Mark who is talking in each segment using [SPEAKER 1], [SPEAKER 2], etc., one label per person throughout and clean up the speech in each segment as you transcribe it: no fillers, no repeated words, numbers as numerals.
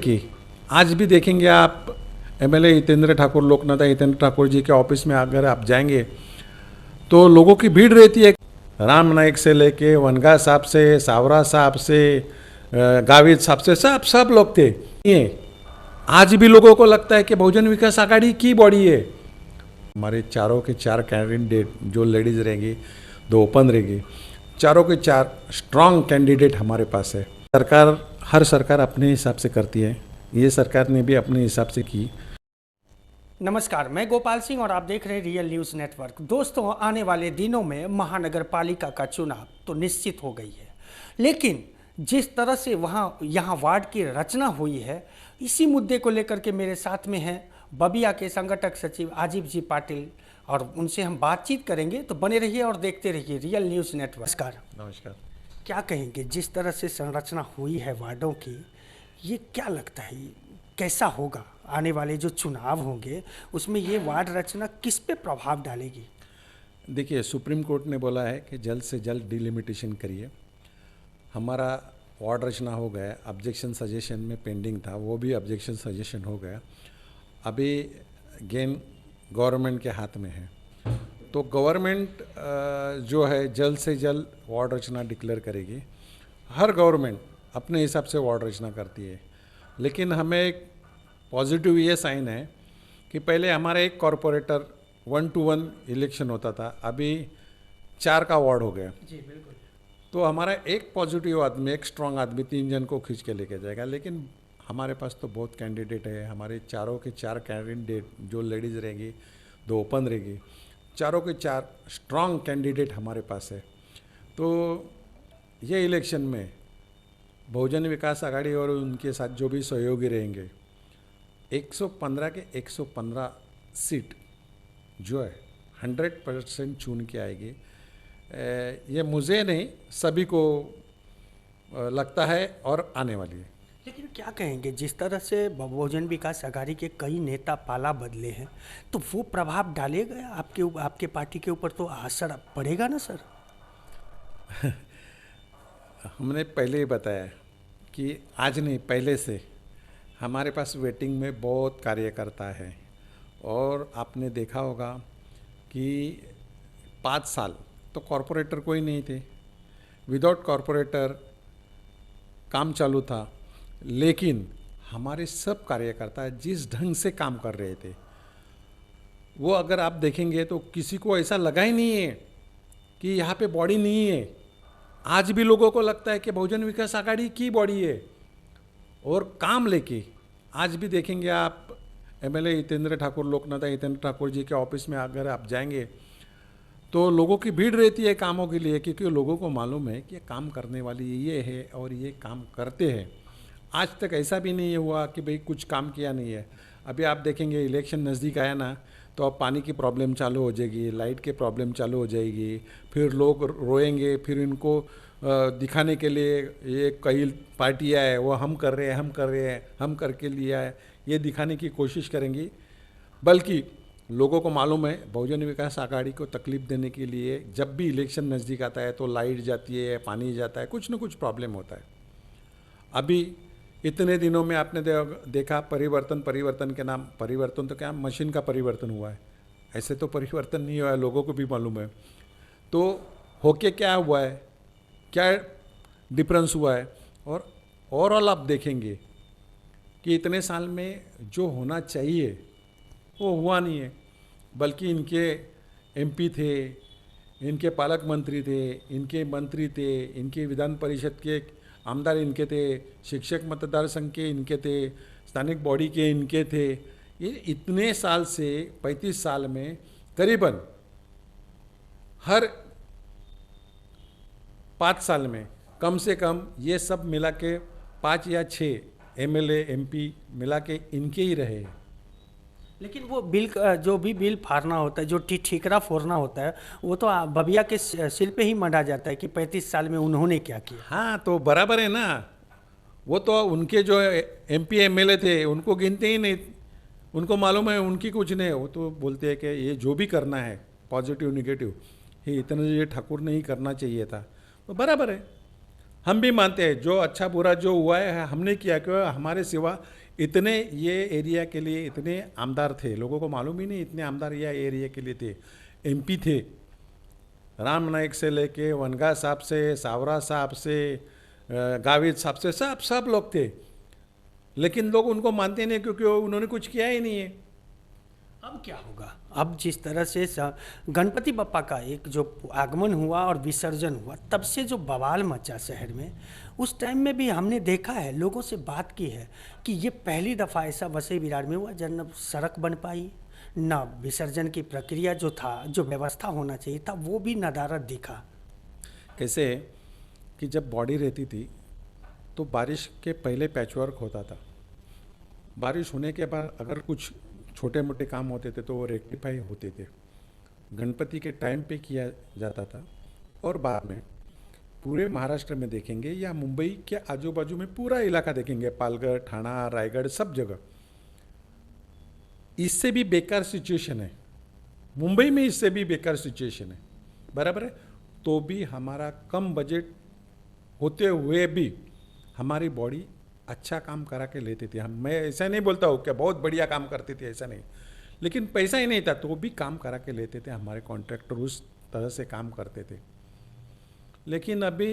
[SPEAKER 1] लेके आज भी देखेंगे आप एमएलए हितेंद्र ठाकुर, लोकनेता हितेंद्र ठाकुर जी के ऑफिस में अगर आप जाएंगे तो लोगों की भीड़ रहती है। राम नाईक से लेके वनगा साहब से, सावरा साहब से, गावित साहब से, सब लोग थे। ये आज भी लोगों को लगता है कि बहुजन विकास आघाड़ी की बॉडी है। हमारे चारों के चार कैंडिडेट, जो लेडीज़ रहेंगी, दो ओपन रहेगी, चारों के चार स्ट्रांग कैंडिडेट हमारे पास है। हर सरकार अपने हिसाब से करती है, ये सरकार ने भी अपने हिसाब से की।
[SPEAKER 2] नमस्कार, मैं गोपाल सिंह और आप देख रहे हैं रियल न्यूज़ नेटवर्क। दोस्तों, आने वाले दिनों में महानगर पालिका का चुनाव तो निश्चित हो गई है, लेकिन जिस तरह से यहाँ वार्ड की रचना हुई है, इसी मुद्दे को लेकर के मेरे साथ में हैं बबिया के संगठक सचिव आजीव जी पाटिल, और उनसे हम बातचीत करेंगे। तो बने रहिए और देखते रहिए रियल न्यूज़ नेटवर्क।
[SPEAKER 1] नमस्कार।
[SPEAKER 2] क्या कहेंगे, जिस तरह से संरचना हुई है वार्डों की, ये क्या लगता है कैसा होगा? आने वाले जो चुनाव होंगे उसमें ये वार्ड रचना किस पे प्रभाव डालेगी?
[SPEAKER 1] देखिए, सुप्रीम कोर्ट ने बोला है कि जल्द से जल्द डिलिमिटेशन करिए। हमारा वार्ड रचना हो गया, ऑब्जेक्शन सजेशन में पेंडिंग था, वो भी ऑब्जेक्शन सजेशन हो गया। अभी गेन गवर्नमेंट के हाथ में है, तो गवर्नमेंट जो है जल्द से जल्द वार्ड रचना डिक्लेयर करेगी। हर गवर्नमेंट अपने हिसाब से वार्ड रचना करती है, लेकिन हमें एक पॉजिटिव ये साइन है कि पहले हमारा एक कॉरपोरेटर 1-to-1 इलेक्शन होता था, अभी 4 का वार्ड हो गया।
[SPEAKER 2] जी बिल्कुल।
[SPEAKER 1] तो हमारा एक पॉजिटिव आदमी, एक स्ट्रांग आदमी 3 जन को खींच के लेके जाएगा। लेकिन हमारे पास तो बहुत कैंडिडेट है। हमारे चारों के चार कैंडिडेट, जो लेडीज़ रहेंगी, दो ओपन रहेगी, चारों के चार स्ट्रांग कैंडिडेट हमारे पास है। तो ये इलेक्शन में बहुजन विकास आघाड़ी और उनके साथ जो भी सहयोगी रहेंगे, 115 के 115 सीट जो है 100% चुन के आएगी। ये मुझे नहीं, सभी को लगता है और आने वाली है।
[SPEAKER 2] लेकिन क्या कहेंगे, जिस तरह से बहुजन विकास आघाड़ी के कई नेता पाला बदले हैं, तो वो प्रभाव डालेगा आपके पार्टी के ऊपर? तो असर पड़ेगा ना सर?
[SPEAKER 1] हमने पहले ही बताया कि आज नहीं, पहले से हमारे पास वेटिंग में बहुत कार्यकर्ता है। और आपने देखा होगा कि 5 साल तो कॉरपोरेटर कोई नहीं थे, विदाउट कॉरपोरेटर काम चालू था, लेकिन हमारे सब कार्यकर्ता जिस ढंग से काम कर रहे थे, वो अगर आप देखेंगे तो किसी को ऐसा लगा ही नहीं है कि यहाँ पे बॉडी नहीं है। आज भी लोगों को लगता है कि बहुजन विकास आघाड़ी की बॉडी है। और काम लेके आज भी देखेंगे आप एमएलए हितेंद्र ठाकुर, लोकनेता हितेंद्र ठाकुर जी के ऑफिस में अगर आप जाएंगे तो लोगों की भीड़ रहती है कामों के लिए, क्योंकि लोगों को मालूम है कि काम करने वाली ये है और ये काम करते हैं। आज तक ऐसा भी नहीं हुआ कि भाई कुछ काम किया नहीं है। अभी आप देखेंगे इलेक्शन नज़दीक आया ना, तो अब पानी की प्रॉब्लम चालू हो जाएगी, लाइट की प्रॉब्लम चालू हो जाएगी, फिर लोग रोएंगे, फिर इनको दिखाने के लिए ये कई पार्टियाँ है वो हम कर रहे हैं, हम करके लिया है, ये दिखाने की कोशिश करेंगी। बल्कि लोगों को मालूम है बहुजन विकास आघाड़ी को तकलीफ देने के लिए जब भी इलेक्शन नज़दीक आता है तो लाइट जाती है, पानी जाता है, कुछ न कुछ प्रॉब्लम होता है। अभी इतने दिनों में आपने देखा परिवर्तन के नाम, परिवर्तन तो क्या मशीन का परिवर्तन हुआ है, ऐसे तो परिवर्तन नहीं हुआ है, लोगों को भी मालूम है। तो होके क्या हुआ है, क्या डिफरेंस हुआ है, और ओवरऑल आप देखेंगे कि इतने साल में जो होना चाहिए वो हुआ नहीं है। बल्कि इनके एमपी थे, इनके पालक मंत्री थे, इनके मंत्री थे, इनके विधान परिषद के आमदार इनके थे, शिक्षक मतदार संघ के इनके थे, स्थानिक बॉडी के इनके थे। ये इतने साल से 35 साल में करीबन हर 5 साल में कम से कम ये सब मिला के 5 या 6 एमएलए एमपी मिला के इनके ही रहे।
[SPEAKER 2] लेकिन वो बिल, जो भी बिल फाड़ना होता है, जो ठीकरा फोड़ना होता है, वो तो बबिया के सिर पे ही मंडा जाता है कि 35 साल में उन्होंने क्या किया।
[SPEAKER 1] हाँ, तो बराबर है ना। वो तो उनके जो एमपी एमएलए थे उनको गिनते ही नहीं, उनको मालूम है उनकी कुछ नहीं। वो तो बोलते हैं कि ये जो भी करना है पॉजिटिव निगेटिव, ये इतना ये ठाकुर ने ही करना चाहिए था। तो बराबर है, हम भी मानते हैं जो अच्छा बुरा जो हुआ है हमने किया, क्यों हमारे सिवा इतने ये एरिया के लिए इतने आमदार थे, लोगों को मालूम ही नहीं इतने आमदार ये एरिया के लिए थे। एमपी थे, राम नाइक से लेके वनगा साहब से, सावरा साहब से, गाविद साहब से, सब लोग थे, लेकिन लोग उनको मानते नहीं क्योंकि उन्होंने कुछ किया ही नहीं है।
[SPEAKER 2] अब क्या होगा? अब जिस तरह से गणपति बप्पा का एक जो आगमन हुआ और विसर्जन हुआ, तब से जो बवाल मचा शहर में, उस टाइम में भी हमने देखा है, लोगों से बात की है कि ये पहली दफ़ा ऐसा वसई विरार में हुआ जब न सड़क बन पाई, न विसर्जन की प्रक्रिया जो था, जो व्यवस्था होना चाहिए था, वो भी नदारद दिखा।
[SPEAKER 1] कैसे कि जब बॉडी रहती थी तो बारिश के पहले पैचवर्क होता था, बारिश होने के बाद अगर कुछ छोटे मोटे काम होते थे तो वो रेक्टिफाई होते थे, गणपति के टाइम पे किया जाता था। और बाद में पूरे महाराष्ट्र में देखेंगे या मुंबई के आजू बाजू में पूरा इलाका देखेंगे, पालघर, ठाणा, रायगढ़, सब जगह इससे भी बेकार सिचुएशन है। मुंबई में इससे भी बेकार सिचुएशन है, बराबर है। तो भी हमारा कम बजट होते हुए भी हमारी बॉडी अच्छा काम करा के लेती थी। हम, मैं ऐसा नहीं बोलता हूँ कि बहुत बढ़िया काम करती थी, ऐसा नहीं, लेकिन पैसा ही नहीं था तो भी काम करा के लेते थे। हमारे कॉन्ट्रैक्टर उस तरह से काम करते थे। लेकिन अभी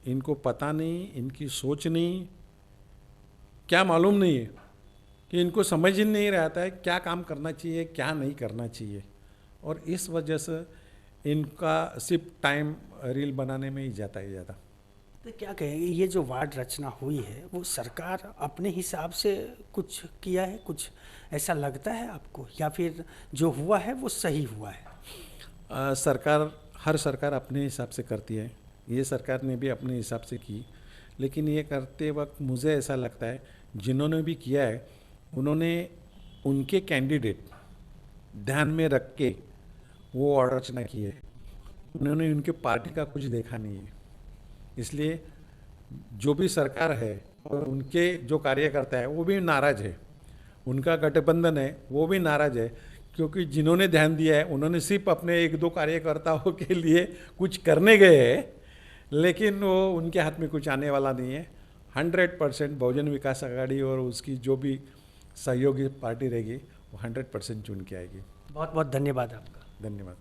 [SPEAKER 1] इनको पता नहीं, इनकी सोच नहीं, क्या मालूम नहीं है कि इनको समझ ही नहीं रहता है क्या काम करना चाहिए क्या नहीं करना चाहिए, और इस वजह से इनका सिर्फ टाइम रील बनाने में ही जाता है ज़्यादा।
[SPEAKER 2] तो क्या कहेंगे, ये जो वार्ड रचना हुई है वो सरकार अपने हिसाब से कुछ किया है, कुछ ऐसा लगता है आपको, या फिर जो हुआ है वो सही हुआ है?
[SPEAKER 1] हर सरकार अपने हिसाब से करती है, ये सरकार ने भी अपने हिसाब से की, लेकिन ये करते वक्त मुझे ऐसा लगता है जिन्होंने भी किया है उन्होंने उनके कैंडिडेट ध्यान में रख के वो वार्ड रचना की है, उन्होंने उनके पार्टी का कुछ देखा नहीं है। इसलिए जो भी सरकार है और उनके जो कार्यकर्ता है वो भी नाराज़ है, उनका गठबंधन है वो भी नाराज़ है, क्योंकि जिन्होंने ध्यान दिया है उन्होंने सिर्फ अपने एक दो कार्यकर्ताओं के लिए कुछ करने गए हैं, लेकिन वो उनके हाथ में कुछ आने वाला नहीं है। 100% बहुजन विकास आघाड़ी और उसकी जो भी सहयोगी पार्टी रहेगी वो 100% चुन के आएगी।
[SPEAKER 2] बहुत बहुत धन्यवाद आपका।
[SPEAKER 1] धन्यवाद।